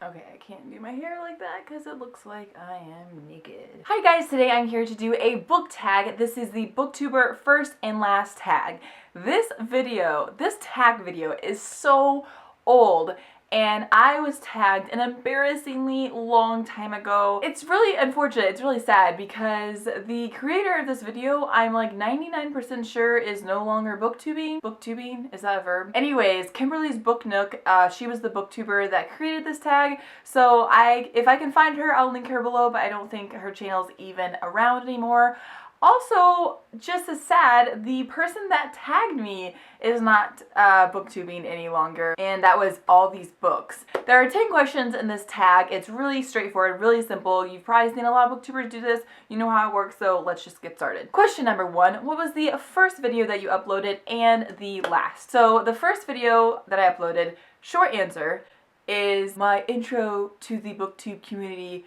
Okay, I can't do my hair like that because it looks like I am naked. Hi guys, today I'm here to do a book tag. This is the BookTuber first and last tag. This tag video is so old, and I was tagged an embarrassingly long time ago. It's really unfortunate, it's really sad, because the creator of this video, I'm like 99% sure is no longer booktubing. Booktubing? Is that a verb? Anyways, Kimberly's Book Nook, she was the booktuber that created this tag, so if I can find her, I'll link her below, but I don't think her channel's even around anymore. Also, just as sad, the person that tagged me is not booktubing any longer, and that was all these books. There are 10 questions in this tag. It's really straightforward, really simple. You've probably seen a lot of booktubers do this. You know how it works, so let's just get started. Question number 1, what was the first video that you uploaded and the last? So the first video that I uploaded, short answer, is my intro to the booktube community,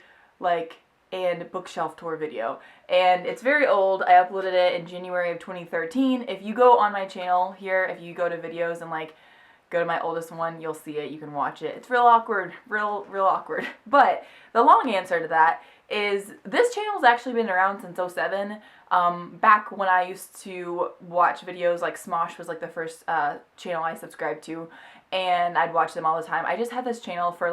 and bookshelf tour video, and it's very old. I uploaded it in January of 2013. If you go on my channel here, if you go to videos and go to my oldest one, you'll see it, you can watch it. It's real awkward, real awkward. But the long answer to that is this channel's actually been around since 2007. Back when I used to watch videos, like Smosh was the first channel I subscribed to, and I'd watch them all the time. I just had this channel for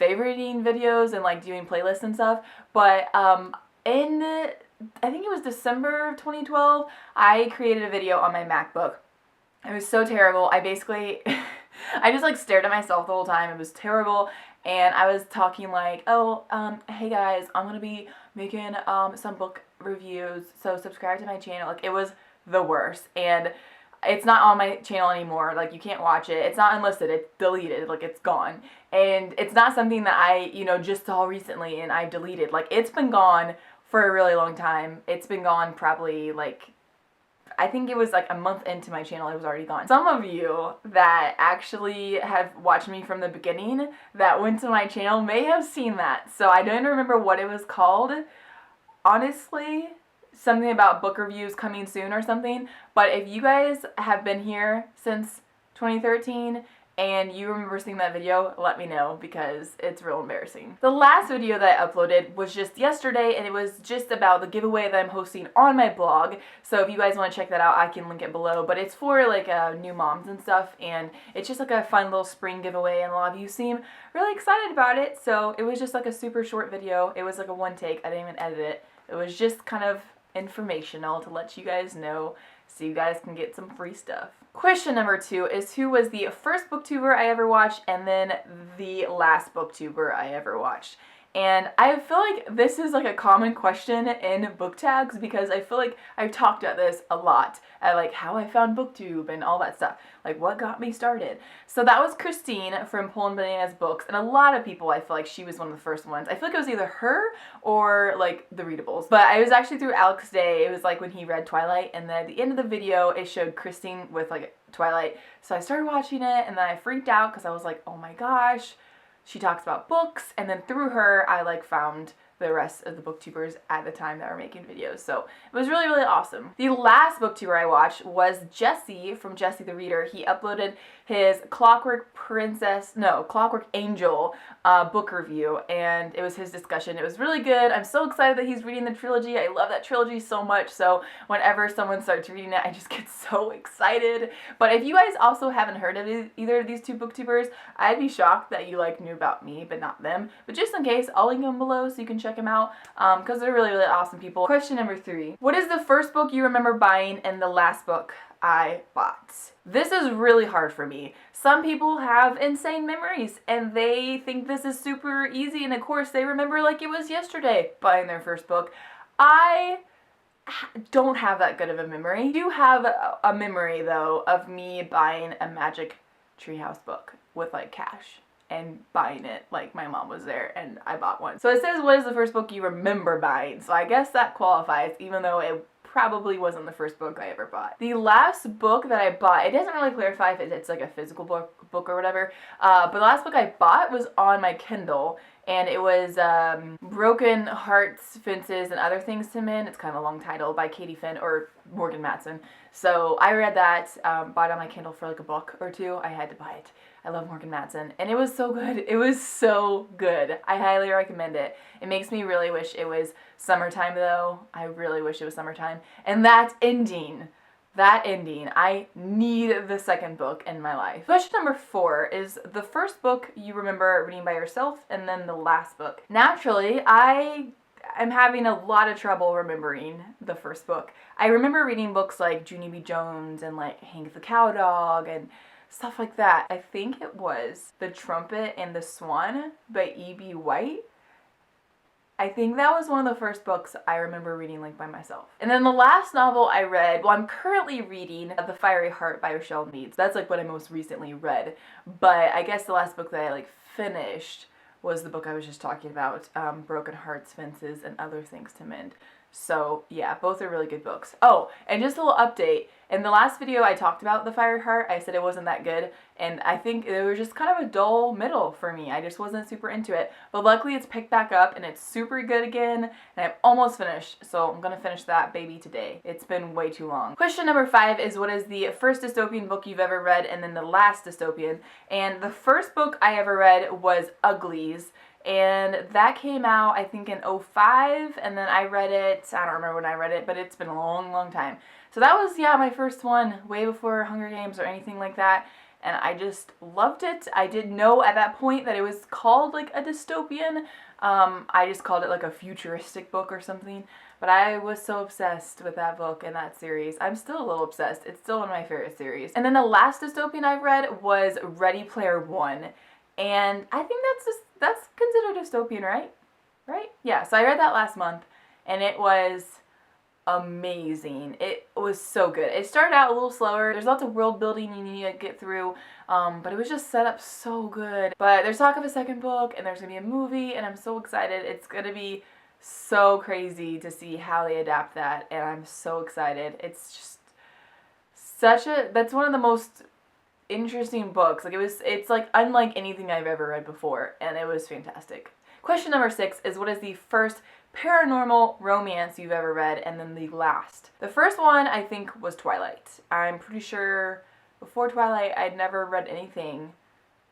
favoriting videos and doing playlists and stuff, but I think it was December of 2012, I created a video on my MacBook. It was so terrible. I basically I just stared at myself the whole time. It was terrible, and I was talking hey guys, I'm gonna be making some book reviews, so subscribe to my channel. It was the worst, and it's not on my channel anymore. You can't watch it. It's not unlisted. It's deleted. It's gone. And it's not something that I, just saw recently and I deleted. It's been gone for a really long time. It's been gone probably, I think it was a month into my channel, it was already gone. Some of you that actually have watched me from the beginning that went to my channel may have seen that. So I don't remember what it was called. Honestly, something about book reviews coming soon or something, but if you guys have been here since 2013 and you remember seeing that video, let me know, because it's real embarrassing. The last video that I uploaded was just yesterday, and it was just about the giveaway that I'm hosting on my blog. So if you guys want to check that out, I can link it below, but it's for new moms and stuff, and it's just a fun little spring giveaway, and a lot of you seem really excited about it. So it was just a super short video. It was a one take. I didn't even edit it. It was just kind of informational to let you guys know, so you guys can get some free stuff. Question number 2 is who was the first booktuber I ever watched and then the last booktuber I ever watched. And I feel like this is a common question in book tags, because I feel like I've talked about this a lot, at how I found booktube and all that stuff, what got me started. So that was Christine from Pulling Bananas Books, and a lot of people, I feel like she was one of the first ones. I feel like it was either her or the readables, but I was actually through Alex Day. It was when he read Twilight, and then at the end of the video it showed Christine with Twilight, so I started watching it, and then I freaked out because I was oh my gosh, she talks about books, and then through her, I found the rest of the booktubers at the time that were making videos. So it was really awesome. The last booktuber I watched was Jesse from Jesse the Reader. He uploaded his Clockwork Angel book review, and it was his discussion. It was really good. I'm so excited that he's reading the trilogy. I love that trilogy so much, so whenever someone starts reading it, I just get so excited. But if you guys also haven't heard of either of these two booktubers, I'd be shocked that you knew about me but not them. But just in case, I'll link them below so you can check them out, because they're really awesome people. Question number 3. What is the first book you remember buying and the last book I bought? This is really hard for me. Some people have insane memories and they think this is super easy, and of course they remember it was yesterday buying their first book. I don't have that good of a memory. I do have a memory though of me buying a Magic Treehouse book with cash and buying it. My mom was there and I bought one. So it says, what is the first book you remember buying? So I guess that qualifies, even though it probably wasn't the first book I ever bought. The last book that I bought, it doesn't really clarify if it's a physical book or whatever, but the last book I bought was on my Kindle, and it was Broken Hearts, Fences, and Other Things to Mend. It's kind of a long title, by Katie Finn or Morgan Matson. So I read that, bought it on my Kindle for like a buck or two. I had to buy it. I love Morgan Matson, and it was so good. It was so good. I highly recommend it. It makes me really wish it was summertime, though. I really wish it was summertime. And that ending, I need the second book in my life. Question number 4 is the first book you remember reading by yourself, and then the last book. Naturally, I'm having a lot of trouble remembering the first book. I remember reading books like Junie B. Jones and like Hank the Cowdog and stuff like that. I think it was The Trumpet and the Swan by E.B. White. I think that was one of the first books I remember reading like by myself. And then the last novel I read, well, I'm currently reading The Fiery Heart by Richelle Mead. That's like what I most recently read. But I guess the last book that I like finished was the book I was just talking about, Broken Hearts, Fences, and Other Things to Mend. So yeah, both are really good books. Oh, and just a little update. In the last video I talked about The Fiery Heart. I said it wasn't that good, and I think it was just kind of a dull middle for me. I just wasn't super into it. But luckily it's picked back up and it's super good again, and I'm almost finished. So I'm gonna finish that baby today. It's been way too long. Question number 5 is, what is the first dystopian book you've ever read, and then the last dystopian? And the first book I ever read was Uglies. And that came out, I think, in 2005, and then I read it, I don't remember when I read it, but it's been a long, long time. So that was, yeah, my first one, way before Hunger Games or anything like that, and I just loved it. I didn't know at that point that it was called, like, a dystopian. I just called it, like, a futuristic book or something, but I was so obsessed with that book and that series. I'm still a little obsessed. It's still one of my favorite series. And then the last dystopian I read was Ready Player One, and I think that's considered dystopian, right? Right? Yeah, so I read that last month, and it was amazing. It was so good. It started out a little slower. There's lots of world building you need to get through, but it was just set up so good. But there's talk of a second book, and there's going to be a movie, and I'm so excited. It's going to be so crazy to see how they adapt that, and I'm so excited. It's just that's one of the most interesting books. Like it's like unlike anything I've ever read before, and it was fantastic. Question number 6 is, what is the first paranormal romance you've ever read, and then the last? The first one I think was Twilight. I'm pretty sure before Twilight I'd never read anything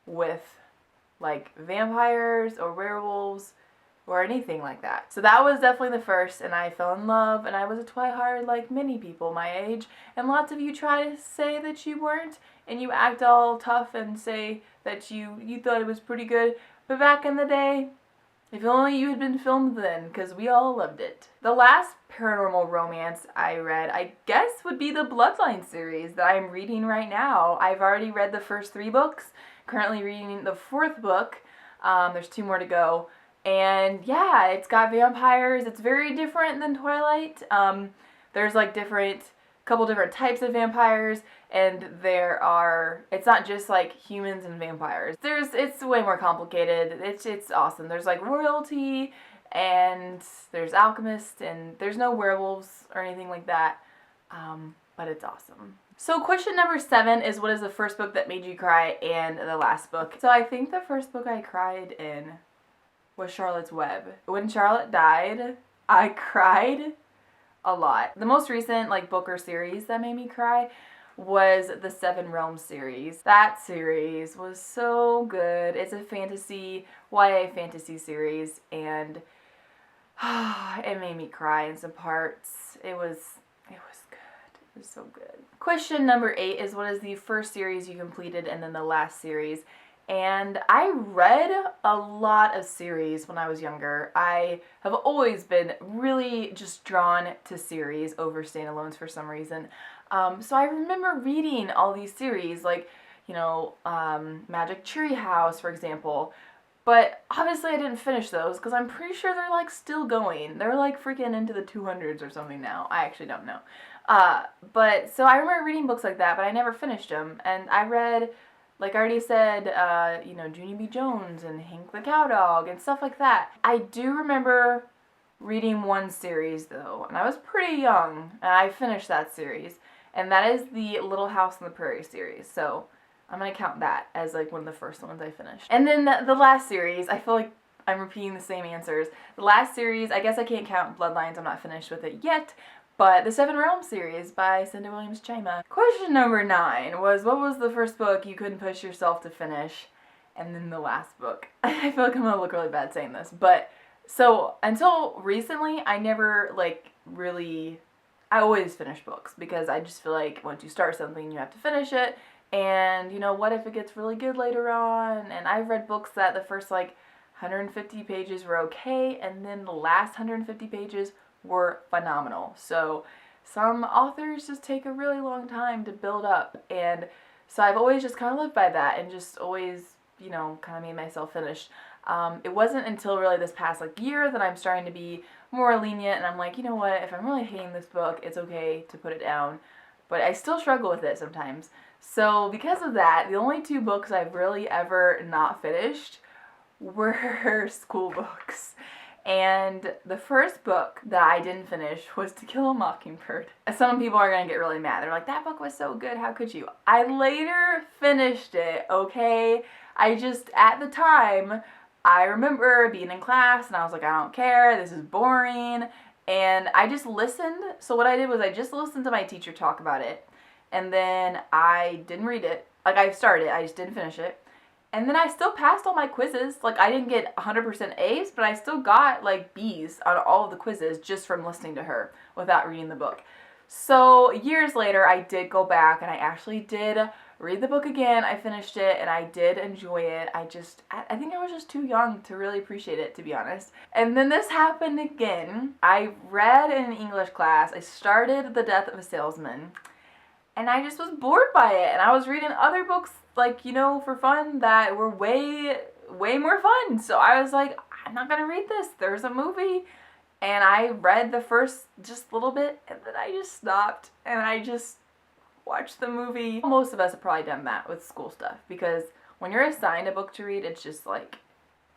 with like vampires or werewolves or anything like that. So that was definitely the first, and I fell in love, and I was a twihard like many people my age, and lots of you try to say that you weren't, and you act all tough and say that you thought it was pretty good, but back in the day, if only you had been filmed then, because we all loved it. The last paranormal romance I read, I guess, would be the Bloodlines series that I'm reading right now. I've already read the first 3 books, currently reading the 4th book. There's 2 more to go. And yeah, it's got vampires. It's very different than Twilight. There's like couple different types of vampires, and it's not just like humans and vampires. It's way more complicated. It's awesome. There's like royalty, and there's alchemists, and there's no werewolves or anything like that. But it's awesome. So question number 7 is, what is the first book that made you cry, and the last book? So I think the first book I cried in was Charlotte's Web. When Charlotte died, I cried a lot. The most recent like book or series that made me cry was the Seven Realms series. That series was so good. It's a YA fantasy series, and it made me cry in some parts. It was good. It was so good. Question number 8 is, what is the first series you completed, and then the last series? And I read a lot of series when I was younger. I have always been really just drawn to series over standalones for some reason. So I remember reading all these series, like, Magic Tree House, for example. But obviously I didn't finish those, because I'm pretty sure they're like still going. They're like freaking into the 200s or something now. I actually don't know. But so I remember reading books like that, but I never finished them. And I read, like I already said, Junie B. Jones and Hank the Cowdog and stuff like that. I do remember reading one series, though, and I was pretty young, and I finished that series, and that is the Little House on the Prairie series, so I'm going to count that as, like, one of the first ones I finished. And then the last series, I feel like I'm repeating the same answers. The last series, I guess I can't count Bloodlines, I'm not finished with it yet, but the Seven Realms series by Cinda Williams Chima. Question number 9 was, what was the first book you couldn't push yourself to finish? And then the last book. I feel like I'm gonna look really bad saying this, but so until recently, I never I always finish books because I just feel like once you start something, you have to finish it. And you know, what if it gets really good later on? And I've read books that the first like 150 pages were okay, and then the last 150 pages were phenomenal. So some authors just take a really long time to build up, and so I've always just kind of lived by that and just always, you know, kind of made myself finish. It wasn't until really this past like year that I'm starting to be more lenient, and I'm like, you know what, if I'm really hating this book, it's okay to put it down. But I still struggle with it sometimes. So because of that, the only 2 books I've really ever not finished were school books. And the first book that I didn't finish was To Kill a Mockingbird. Some people are going to get really mad. They're like, that book was so good, how could you? I later finished it, okay? I just, at the time, I remember being in class and I was like, I don't care, this is boring. And I just listened. So what I did was I just listened to my teacher talk about it. And then I didn't read it. Like, I started, I just didn't finish it. And then I still passed all my quizzes. Like, I didn't get 100% A's, but I still got like B's on all of the quizzes just from listening to her without reading the book. So years later, I did go back and I actually did read the book again. I finished it and I did enjoy it. I think I was just too young to really appreciate it, to be honest. And then this happened again. I read in an English class, I started The Death of a Salesman, and I just was bored by it. And I was reading other books, like, you know, for fun that were way more fun. So I was like, I'm not gonna read this. There's a movie. And I read the first just little bit, and then I just stopped, and I just watched the movie. Most of us have probably done that with school stuff, because when you're assigned a book to read, it's just like,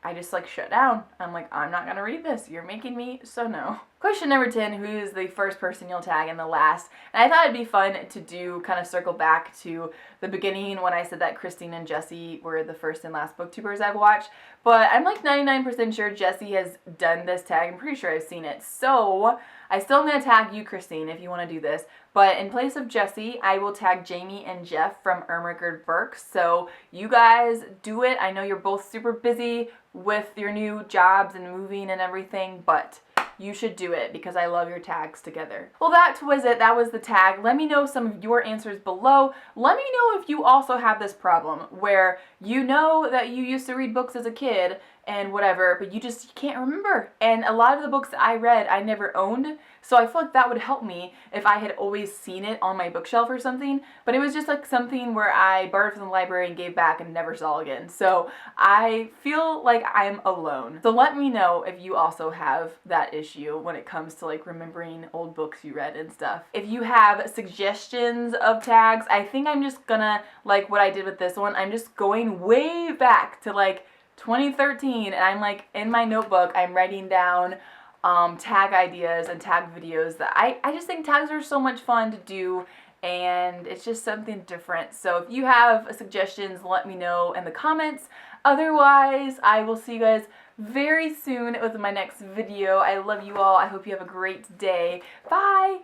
I just like shut down. I'm like, I'm not gonna read this. You're making me, so no. Question number 10, who is the first person you'll tag in the last? And I thought it'd be fun to do, kind of circle back to the beginning when I said that Christine and Jesse were the first and last booktubers I've watched. But I'm like 99% sure Jesse has done this tag. I'm pretty sure I've seen it. So I still am going to tag you, Christine, if you want to do this. But in place of Jesse, I will tag Jamie and Jeff from Ermagerd Burks. So you guys do it. I know you're both super busy with your new jobs and moving and everything, but you should do it because I love your tags together. Well, that was it. That was the tag. Let me know some of your answers below. Let me know if you also have this problem where you know that you used to read books as a kid and whatever, but you can't remember. And a lot of the books that I read, I never owned. So I feel like that would help me if I had always seen it on my bookshelf or something. But it was just like something where I borrowed from the library and gave back and never saw again. So I feel like I'm alone. So let me know if you also have that issue when it comes to like remembering old books you read and stuff. If you have suggestions of tags, I think I'm just gonna, like what I did with this one, I'm just going way back to like 2013, and I'm like in my notebook, I'm writing down tag ideas and tag videos that I just think tags are so much fun to do, and it's just something different. So if you have suggestions, let me know in the comments. Otherwise, I will see you guys very soon with my next video. I love you all. I hope you have a great day. Bye!